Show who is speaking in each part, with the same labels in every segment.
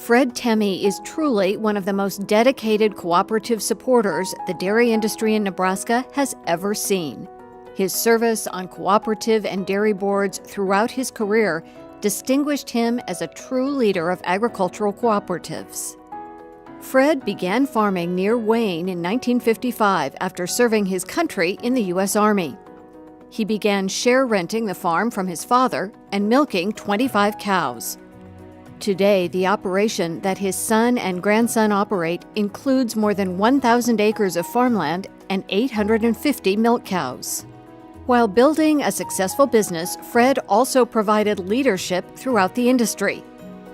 Speaker 1: Fred Temme is truly one of the most dedicated cooperative supporters the dairy industry in Nebraska has ever seen. His service on cooperative and dairy boards throughout his career distinguished him as a true leader of agricultural cooperatives. Fred began farming near Wayne in 1955 after serving his country in the U.S. Army. He began share renting the farm from his father and milking 25 cows. Today, the operation that his son and grandson operate includes more than 1,000 acres of farmland and 850 milk cows. While building a successful business, Fred also provided leadership throughout the industry.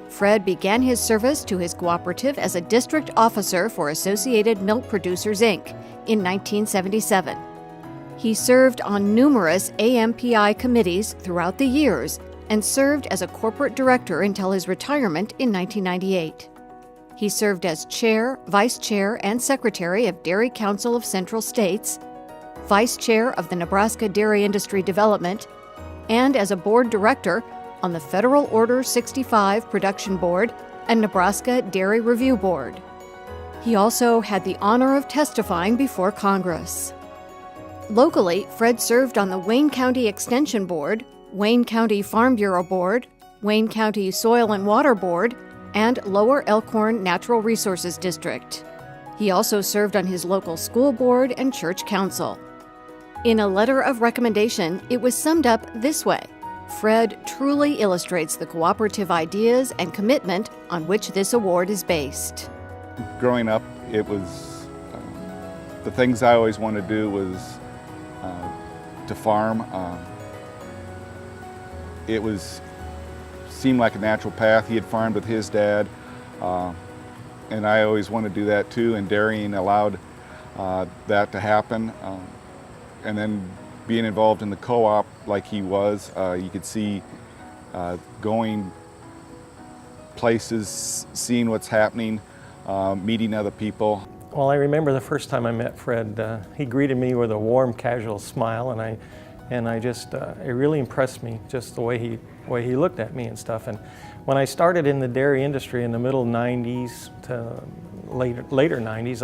Speaker 1: Fred began his service to his cooperative as a district officer for Associated Milk Producers, Inc. in 1977. He served on numerous AMPI committees throughout the years and served as a corporate director until his retirement in 1998. He served as chair, vice chair, and secretary of Dairy Council of Central States, vice chair of the Nebraska Dairy Industry Development, and as a board director on the Federal Order 65 Production Board and Nebraska Dairy Review Board. He also had the honor of testifying before Congress. Locally, Fred served on the Wayne County Extension Board, Wayne County Farm Bureau Board, Wayne County Soil and Water Board, and Lower Elkhorn Natural Resources District. He also served on his local school board and church council. In a letter of recommendation, it was summed up this way: Fred truly illustrates the cooperative ideas and commitment on which this award is based.
Speaker 2: Growing up, it was the things I always wanted to do was to farm. It seemed like a natural path. He had farmed with his dad, and I always wanted to do that too, and dairying allowed that to happen. And then being involved in the co-op like he was, you could see going places, seeing what's happening, meeting other people.
Speaker 3: Well, I remember the first time I met Fred, he greeted me with a warm, casual smile, and it really impressed me, just the way he looked at me and stuff. And when I started in the dairy industry in the middle 90s to later 90s,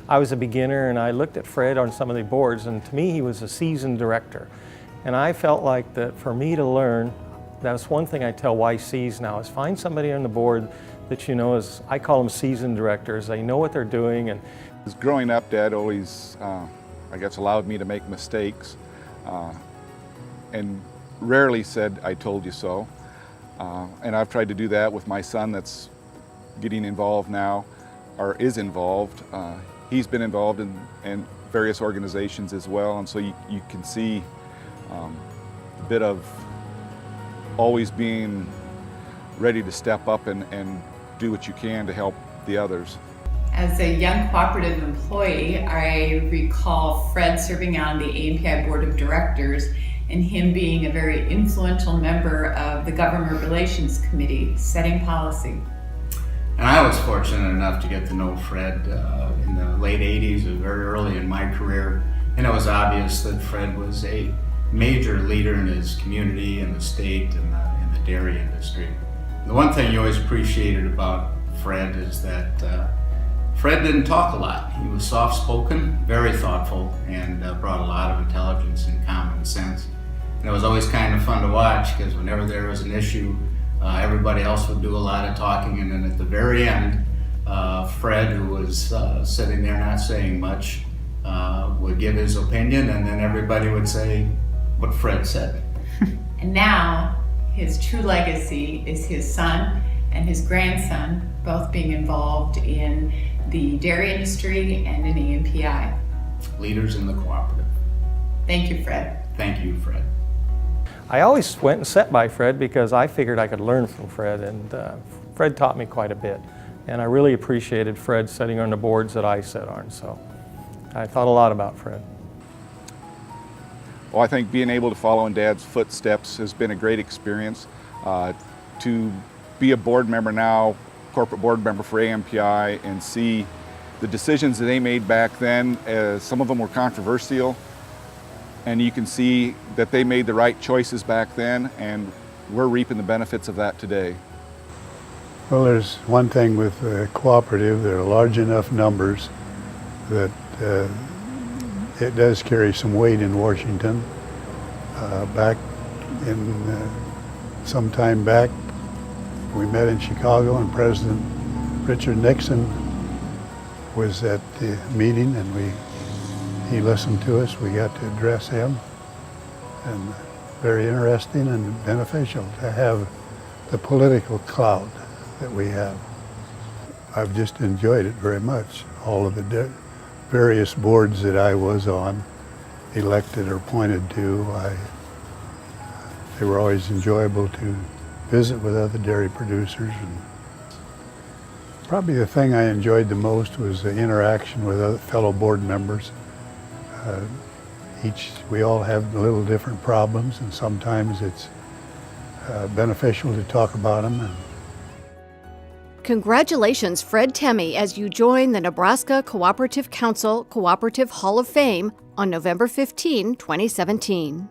Speaker 3: I was a beginner, and I looked at Fred on some of the boards, and to me he was a seasoned director. And I felt like that for me to learn, that's one thing I tell YCs now, is find somebody on the board that you know is, I call them seasoned directors. They know what they're doing. And
Speaker 2: growing up, Dad always, I guess, allowed me to make mistakes. And rarely said, "I told you so." And I've tried to do that with my son that's getting involved now, or is involved. He's been involved in various organizations as well, and so you can see a bit of always being ready to step up and do what you can to help the others.
Speaker 4: As a young cooperative employee, I recall Fred serving on the AMPI Board of Directors and him being a very influential member of the Government Relations Committee, setting policy.
Speaker 5: And I was fortunate enough to get to know Fred in the late 80s, very early in my career, and it was obvious that Fred was a major leader in his community and the state and in the dairy industry. The one thing you always appreciated about Fred is that Fred didn't talk a lot. He was soft-spoken, very thoughtful, and brought a lot of intelligence and common sense. And it was always kind of fun to watch, because whenever there was an issue, everybody else would do a lot of talking, and then at the very end, Fred, who was sitting there not saying much, would give his opinion, and then everybody would say what Fred said.
Speaker 4: And now, his true legacy is his son and his grandson, both being involved in the dairy industry and in AMPI.
Speaker 5: Leaders in the cooperative.
Speaker 4: Thank you, Fred.
Speaker 5: Thank you, Fred.
Speaker 3: I always went and sat by Fred because I figured I could learn from Fred, and Fred taught me quite a bit. And I really appreciated Fred sitting on the boards that I sat on, so I thought a lot about Fred.
Speaker 2: Well, I think being able to follow in Dad's footsteps has been a great experience. To be a board member now, corporate board member for AMPI, and see the decisions that they made back then, some of them were controversial, and you can see that they made the right choices back then, and we're reaping the benefits of that today.
Speaker 6: Well, there's one thing with the cooperative, there are large enough numbers that it does carry some weight in Washington. Back in some time back, we met in Chicago, and President Richard Nixon was at the meeting, and he listened to us. We got to address him, and very interesting and beneficial to have the political clout that we have. I've just enjoyed it very much. All of the various boards that I was on, elected or appointed to, they were always enjoyable to visit with other dairy producers. And probably the thing I enjoyed the most was the interaction with other fellow board members. We all have little different problems, and sometimes it's beneficial to talk about them.
Speaker 1: Congratulations, Fred Temme, as you join the Nebraska Cooperative Council Cooperative Hall of Fame on November 15, 2017.